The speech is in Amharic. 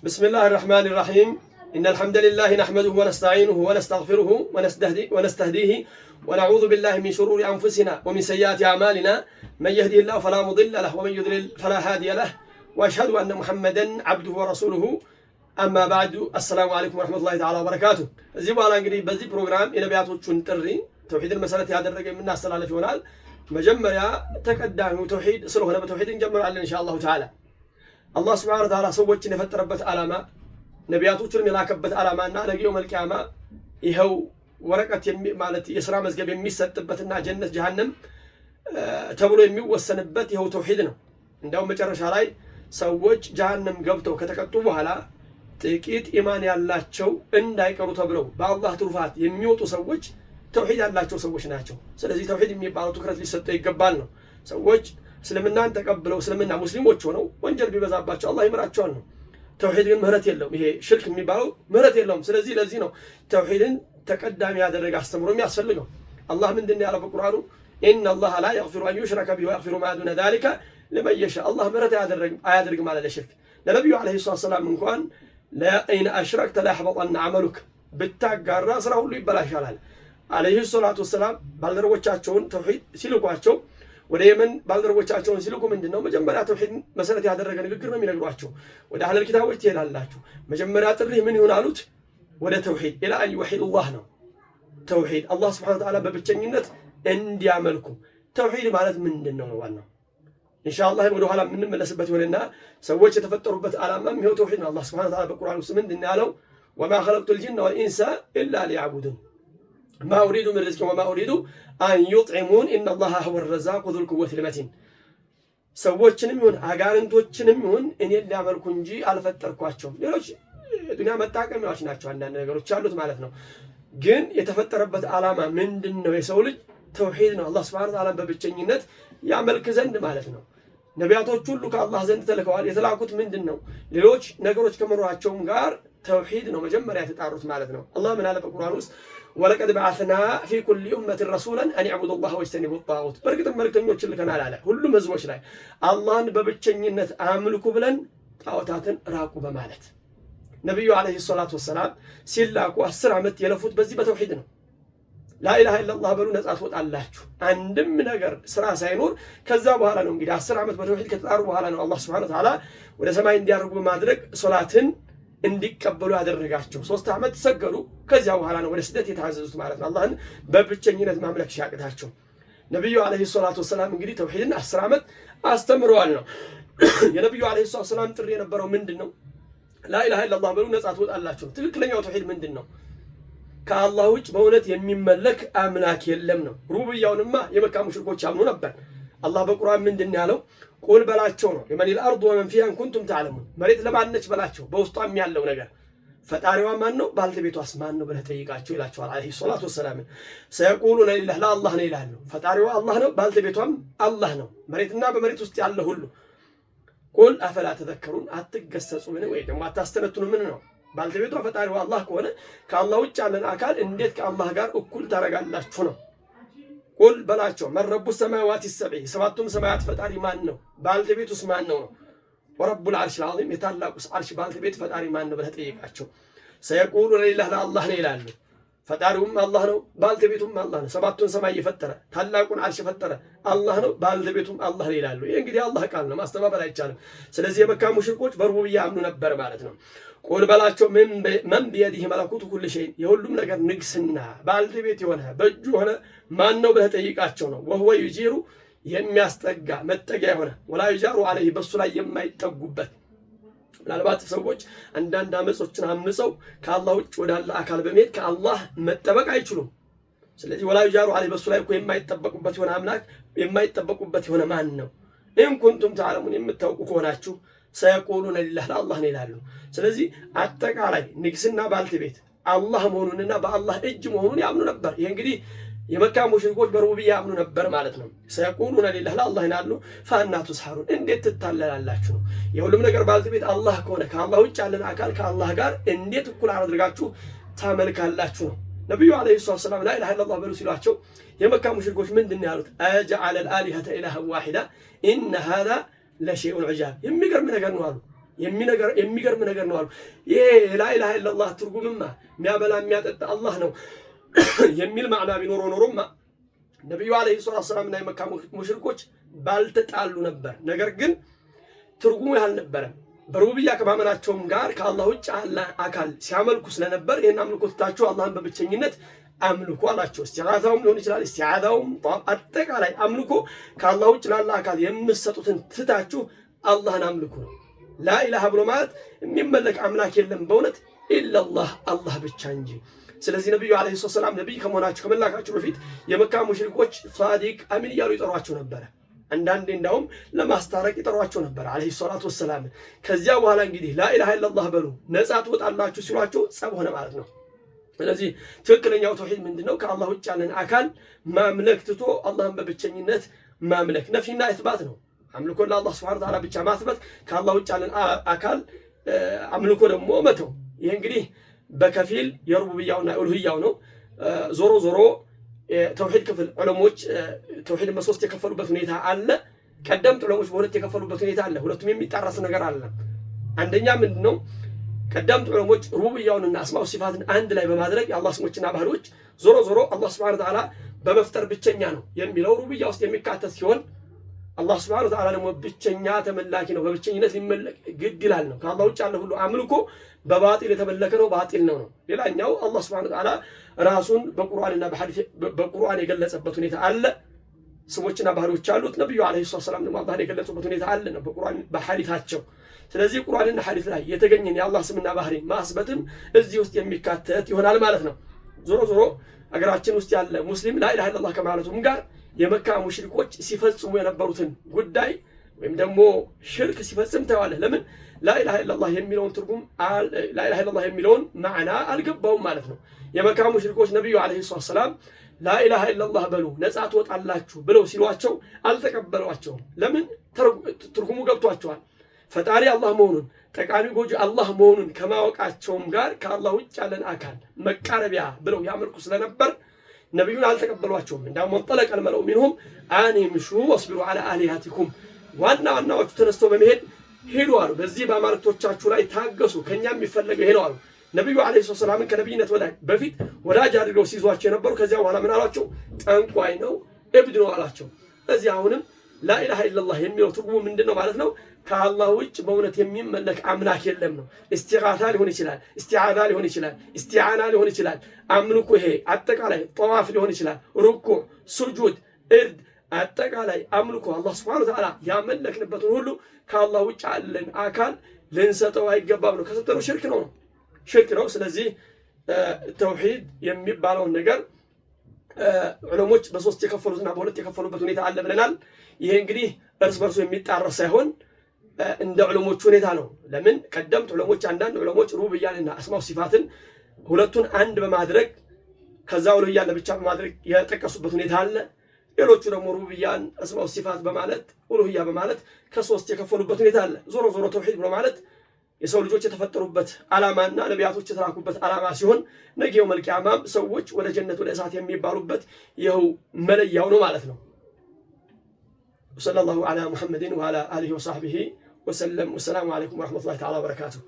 بسم الله الرحمن الرحيم إن الحمد لله نحمده ونستعينه ونستغفره ونستهديه ونعوذ بالله من شرور أنفسنا ومن سيئات أعمالنا من يهده الله فلا مضل له ومن يضلل فلا هادي له وأشهد أن محمدا عبده ورسوله أما بعد السلام عليكم ورحمة الله تعالى وبركاته زي ما قلنا بزي بروجرام إلى بياتوچون ጥሪ توحيد المسألة ያደረገ የምናስተላልፍ ይሆናል መጀመሪያ ተቀዳሚው ተውሂድ ስለሆነ በተውሂድ እንጀምራለን ኢንሻአላሁ ተዓላ አላህ Subhanahu Wa Ta'ala ሰዎችን የፈጠረበት ዓላማ ነቢያቶችን የላከበት ዓላማና ለጊዜው መልቂያማ ይሄው ወረቀት ማለት የሥራ መዝገብ የሚሰጥበትና ጀነት ጀሃነም ተብሎ የሚወሰንበት ይሄው ተውሂድ ነው እንደው መጨረሻ ላይ ሰዎች ጀሃነም ገብተው ከተቀጡ በኋላ ጥቂት ኢማን ያላቸው እንዳይቀሩ ተብለው በአላህ ትሩፋት የሚወጡ ሰዎች ተውሂድ ያላቸው ሰዎች ናቸው ስለዚህ ተውሂድ የሚባለው ትኩረት ሊሰጠው ይገባል ነው ሰዎች እስልምናን ተቀብለው እስልምና ሙስሊሞች ሆነው ወንጀል ቢበዛባቸው አላህ ይምራቸዋል ነው ተውሂድ ግን ምህረት የለውም ይሄ ሽርክ የሚባለው ምህረት የለውም ስለዚህ ለዚህ ነው ተውሂድን ተቀዳሚ ያደረገ አስተምሮ የሚያስፈልገው አላህ ምንድነው ያለው በቁርአኑ ኢነ አላህ ላ የግፊሩ አን ዩሽረከ ቢሂ ወየግፊሩ ማ ዱነ ዛሊከ ለመን የሻ አላህ ምህረት አያደርግም ማለት ለሽርክ ለነብዩ አለይሂ ሰላም እንኳን ለኢን አሽረክተ ለይሕበጠነ ዐመሉክ ብታጋራ ስራ ሁሉ ይበላሻል አለይሂ ሰላቱ ወሰላም ባልደረቦቻቸውን ተውሂድ ሲልኳቸው ወደ የመን ባልደረቦቻቸውን ሲልኩ ምንድነው መጀመሪያ ተውሂድ መሰረት ያደረገ ንግግር ነው የሚነግሯቸው ወደ አህለል ኪታቦች ትሄዳላችሁ መጀመሪያ ጥሪ ምን ይሆን አሉት ወደ ተውሂድ ኢላ አን ይወሂዱላህ ነው ተውሂድ አላህ Subhanahu Wa Ta'ala በብቸኝነት እንዲያመልኩ ተውሂድ ማለት ምንድነው ነው ዋናው ኢንሻአላህ ወደ ኋላ የምንመለስበት ይሆንና ሰዎች የተፈጠሩበት ዓላማም ይሄው ተውሂድ ነው አላህ Subhanahu Wa Ta'ala በቁርአን ውስጥ ምንድነው ያለው ወማ خلقت الجن والانس الا ليعبدون ما أريد من رزق وما أريد أن يطعمون إن الله هو الرزاق ذو القوة المتين ሰዎችንም ይሁን አጋንንቶችንም ይሁን እኔን ሊያመልኩ እንጂ አልፈጠርኳቸውም ሌሎች ዱንያ መጣቀሚያዎች ናቸው አንዳንድ ነገሮች አሉት ማለት ነው ግን የተፈጠረበት ዓላማ ምንድነው የሰው ልጅ ተውሂድ ነው አላህ Subhanahu Wa Ta'ala በብቸኝነት ያመልክ ዘንድ ማለት ነው ነቢያቶች ሁሉ ከአላህ ዘንድ ተልከዋል የተላኩት ምንድነው ሌሎች ነገሮች ከመኖራቸውም ጋር ተውሂድ ነው መጀመሪያ የተጣሩት ማለት ነው አላህ ምን አለ በቁርአን ውስጥ ወለቀድ በዓስና ፊ ኩሊ ኡመቲን ረሱላን አን ያዕቡዱ ላህ ወጅተኒቡ ጣጉት በርግጥም መልእክተኞችን ልከናል አለ ሁሉም ህዝቦች ላይ አላህን በብቸኝነት አምልኩ ብለን ጣዖታትን ራቁ በማለት ነብዩ አለይሂ ሰላቱ ወሰላም ሲላኩ 10 ዓመት የለፉት በዚህ በተውሂድ ነው ላኢላሃ ኢላላህ በሉ ነጻ ትወጣላችሁ አንድም ነገር ስራ ሳይኖር ከዛ በኋላ ነው እንግዲህ 10 ዓመት በተውሂድ ከተጣሩ በኋላ ነው አላህ Subhanahu Wa Ta'ala ወደ ሰማይ እንዲያርጉ በማድረግ ሶላትን እንዲቀበሉ ያደረጋቸው 3 ዓመት ሰገዱ ከዚያ በኋላ ነው ወደ ስደት የታዘዙት ማለት ነው አላህን በብቸኝነት ማምለክ ሲያቅታቸው ነብዩ አለይሂ ሰላቱ ወሰላም እንግዲህ ተውሂድን 10 ዓመት አስተምረዋል ነው የነብዩ አለይሂ ሰላቱ ወሰላም ጥሪ የነበረው ምንድነው ላኢላሃ ኢላላህ በሉ ነጻ ትወጣላችሁ ትክክለኛው ተውሂድ ምንድነው ከአላህ ውጭ በእውነት የሚመለክ አምላክ የለም ነው ሩብያውንማ የመካ ሙሽሪኮች ያምኑ ነበር አላህ በቁርአን ምንድነው ያለው ቁል በላቸው ነው የመን الارض ومن فيها كنتم تعلمون መሬት ለማነች በላቸው በውስጧም ያለው ነገር ፈጣሪዋ ማን ነው ባልተቤቷስ ማን ነው ብለህ ጠይቃቸው ይላቸዋል አለይሂ ሰላቱ ወሰላም ሰይቁሉነ ሊላህ ለአላህ ነው ይላሉ ፈጣሪዋ አላህ ነው ባልተቤቷም አላህ ነው መሬትና በመሬት ውስጥ ያለው ሁሉ ቁል አፈላ ተዘከሩን አትገሰጹምን ወይ ደግሞ አታስተነትኑ ምን ነው ባልተቤቷ ፈጣሪዋ አላህ ከሆነ ከአላህ ውጭ ያለን አካል እንዴት ከአላህ ጋር እኩል ታረጋላችሁ ነው ቁል በላቸው መረቡ ሰማዋት السبع ሰባቱም ሰማያት ፈጣሪ ማን ነው ባልተቤቱስ ማን ነው ወረቡ العرش العظيم የታላቁስ አርሽ ባልተቤት ፈጣሪ ማን ነው ብለህ ጠይቃቸው ሰይቁሉ ለላህ ለአላህ ነው ይላሉ ፈጣሪውም አላህ ነው ባልተቤቱም አላህ ነው ሰባቱን ሰማይ የፈጠረ ታላቁን አርሽ የፈጠረ አላህ ነው ባልተቤቱም አላህ ነው ይላሉ ይሄ እንግዲህ አላህ ቃል ነው ማስተባበል አይቻልም ስለዚህ የመካ ሙሽሪኮች በሩብያ ያምኑ ነበር ማለት ነው ቁል በላቸው ምን በየዲህ መለኩቱ ኩል ሸይ የሁሉም ነገር ንግስና ባልተቤት የሆነ በእጁ ሆነ ማን ነው ብለህ ጠይቃቸው ነው ወህወ ይጂሩ የሚያስጠጋ መጠጊያ የሆነ ወላ ይጃሩ አለህ በሱ ላይ የማይጠጉበት ምናልባት ሰዎች አንዳንድ አመጾችን አምፀው ከአላህ ውጭ ወዳለ አካል በመሄድ ከአላህ መጠበቅ አይችሉም ስለዚህ ወላ ይጃሩ አለህ በሱ ላይ እኮ የማይጠበቁበት የሆነ አምላክ የማይጠበቁበት የሆነ ማን ነው ኢን ኩንቱም ተዓለሙን የምታውቁ ከሆናችሁ ሰይቁሉነ ሊላህ ለአላህ ነው ይላሉ ስለዚህ አጠቃላይ ንግስና ባልተቤት አላህ መሆኑንና በአላህ እጅ መሆኑን ያምኑ ነበር ይሄ እንግዲህ የመካ ሙሽሪኮች በሩብያ ያምኑ ነበር ማለት ነው ሰይቁሉነ ሊላህ ለአላህ ይላሉ ፈአናቱ ተስሐሩን እንዴት ትታለላላችሁ ነው የሁሉም ነገር ባልተቤት አላህ ከሆነ ከአላህ ውጭ ያለን አካል ከአላህ ጋር እንዴት እኩል አድርጋችሁ ታመልካላችሁ ነው ነብዩ አለይሂ ሰላም ላኢላሃ ኢላላህ በሉ ሲሏቸው የመካ ሙሽሪኮች ምንድነው ያሉት አጀዐለ الآلهة إلها واحدة إن هذا ለሸይኡን ዑጃብ የሚገርም ነገር ነው አሉ የሚገርም ነገር ነው አሉ። ይሄ ላኢላሃ ኢለላህ ትርጉምማ የሚያበላ የሚያጠጣ አላህ ነው የሚል ማዕና ቢኖረው ኖሮማ ነብዩ አለይሂ ሰላቱ ወሰላምና የመካ ሙሽሪኮች ባልተጣሉ ነበር። ነገር ግን ትርጉሙ ያልነበረም በሩብያ ከማመናቸውም ጋር ከአላህ ውጭ ያለ አካል ሲያመልኩ ስለነበር ይሄን አምልኮ ትታችሁ አላህን በብቸኝነት አምልኮ አላቸው። እስቲጋዛውም ሊሆን ይችላል፣ እስቲዓዛውም አጠቃላይ አምልኮ ከአላህ ውጭ ላለ አካል የምትሰጡትን ትታችሁ አላህን አምልኩ ነው። ላኢላሃ ብሎ ማለት የሚመለክ አምላክ የለም በእውነት ኢላላህ አላህ ብቻ እንጂ። ስለዚህ ነብዩ አለይሂ ሰላም ነብይ ከመሆናቸው ከመላካቸው በፊት የመካ ሙሽሪኮች ሷዲቅ አሚን እያሉ ይጠሯቸው ነበር። አንዳንዴ እንዳውም ለማስታረቅ ይጠሯቸው ነበር አለይሂ ሰላቱ ወሰላም። ከዚያ በኋላ እንግዲህ ላኢላሃ ኢላላህ በሉ ነፃ ትወጣላችሁ ሲሏቸው ጸብ ሆነ ማለት ነው። ስለዚህ ትክክለኛው ተውሂድ ምንድነው? ከአላህ ውጭ ያለን አካል ማምለክ ትቶ አላህን በብቸኝነት ማምለክ ነፊና ኢስባት ነው። አምልኮ ለአላህ ሱብሓነሁ ወተዓላ ብቻ ማስበት፣ ከአላህ ውጭ ያለን አካል አምልኮ ደግሞ መተው። ይሄ እንግዲህ በከፊል የሩቡብያውና ኡሉሂያው ነው። ዞሮ ዞሮ ተውሂድ ክፍል ዑለሞች ተውሂድን በሶስት የከፈሉበት ሁኔታ አለ። ቀደምት ዑለሞች በሁለት የከፈሉበት ሁኔታ አለ። ሁለቱም የሚጣረስ ነገር አለ። አንደኛ ምንድነው? ቀደምት ዑለሞች ሩቡብያውንና አስማኡ ሲፋትን አንድ ላይ በማድረግ የአላህ ስሞችና ባህሪዎች ዞሮ ዞሮ አላህ ሱብሓነሁ ወተዓላ በመፍጠር ብቸኛ ነው የሚለው ሩቡብያ ውስጥ የሚካተት ሲሆን አላህ ሱብሓነሁ ወተዓላ ደግሞ ብቸኛ ተመላኪ ነው፣ በብቸኝነት ሊመለክ ግድ ይላል ነው። ከአላህ ውጭ ያለ ሁሉ አምልኮ በባጢል የተመለከ ነው፣ ባጢል ነው። ሌላኛው አላህ ሱብሓነሁ ወተዓላ ራሱን በቁርአንና በቁርአን የገለጸበት ሁኔታ አለ። ስሞችና ባህሪዎች አሉት። ነብዩ አለይሂ ሰላም ደግሞ አላህን የገለጹበት ሁኔታ አለ ነው በቁርአን በሐዲታቸው። ስለዚህ ቁርአንና ሐዲስ ላይ የተገኘን የአላህ ስምና ባህሪ ማስበትም እዚህ ውስጥ የሚካተት ይሆናል ማለት ነው። ዞሮ ዞሮ አገራችን ውስጥ ያለ ሙስሊም ላኢላሃ ኢለላህ ከማለቱም ጋር የመካ ሙሽሪኮች ሲፈጽሙ የነበሩትን ጉዳይ ወይም ደግሞ ሽርክ ሲፈጽም ታዋለ። ለምን ላኢላሃ ኢለላህ የሚለውን ትርጉም ላኢላሃ ኢለላህ የሚለውን ማዕና አልገባውም ማለት ነው። የመካ ሙሽሪኮች ነብዩ አለይሂ ሰላም ላኢላሃ ኢለላህ በሉ ነፃ ትወጣላችሁ ብለው ሲሏቸው አልተቀበሏቸውም። ለምን? ትርጉሙ ገብቷቸዋል። ፈጣሪ አላህ መሆኑን ጠቃሚ ጎጂ አላህ መሆኑን ከማወቃቸውም ጋር ከአላህ ውጭ ያለን አካል መቃረቢያ ብለው ያመልኩ ስለነበር ነብዩን አልተቀበሏቸውም። እንዳውም ወንጠለቀል መለው ሚንሁም አንምሹ ወስቢሩ ዐላ አሊሃቲኩም ዋናዎቹ ተነስተው በመሄድ ሄዱ አሉ። በዚህ በአማልክቶቻችሁ ላይ ታገሱ፣ ከኛ የሚፈለገው ይሄ ነው አሉ። ነብዩ አለይሂ ሰላም ከነብይነት በፊት ወዳጅ አድርገው ሲይዟቸው የነበሩ ከዚያ በኋላ ምን አሏቸው? ጠንቋይ ነው፣ እብድ ነው አላቸው። እዚህ አሁንም ላኢላሃ ኢለላህ የሚለው ትርጉሙ ምንድነው ማለት ነው? ከአላህ ውጭ በእውነት የሚመለክ አምላክ የለም ነው። እስቲጋታ ሊሆን ይችላል፣ እስቲዓዛ ሊሆን ይችላል፣ እስቲዓና ሊሆን ይችላል። አምልኮ ይሄ አጠቃላይ ጠዋፍ ሊሆን ይችላል፣ ሩኩዕ፣ ሱጁድ፣ እርድ አጠቃላይ አምልኮ አላህ ሱብሓነሁ ወተዓላ ያመለክንበትን ሁሉ ከአላህ ውጭ ያለን አካል ልንሰጠው አይገባም ነው። ከሰጠነው ሽርክ ነው። ስለዚህ ተውሂድ የሚባለውን ነገር ዑለሞች በሶስት የከፈሉትና በሁለት የከፈሉበት ሁኔታ አለ ብለናል። ይሄ እንግዲህ እርስ በርሱ የሚጣረስ ሳይሆን እንደ ዑለሞች ሁኔታ ነው። ለምን ቀደምት ዑለሞች አንዳንድ ዑለሞች ሩብያንና አስማው ሲፋትን ሁለቱን አንድ በማድረግ ከዛ ኡሉሂያን ለብቻ በማድረግ የጠቀሱበት ሁኔታ አለ። ሌሎቹ ደግሞ ሩብያን አስማው ሲፋት በማለት ኡሉሂያ በማለት ከሶስት የከፈሉበት ሁኔታ አለ። ዞሮ ዞሮ ተውሂድ ብሎ ማለት የሰው ልጆች የተፈጠሩበት ዓላማና ነቢያቶች የተላኩበት ዓላማ ሲሆን ነገ የውመል ቂያማም ሰዎች ወደ ጀነት ወደ እሳት የሚባሉበት ይኸው መለያው ነው ማለት ነው። ወሰለላሁ ዐላ ሙሐመድን ወዐላ አሊሂ ወሰሕቢሂ ወሰለም። ወሰላሙ ዐለይኩም ወረሕመቱላሂ ተዓላ ወበረካቱሁ።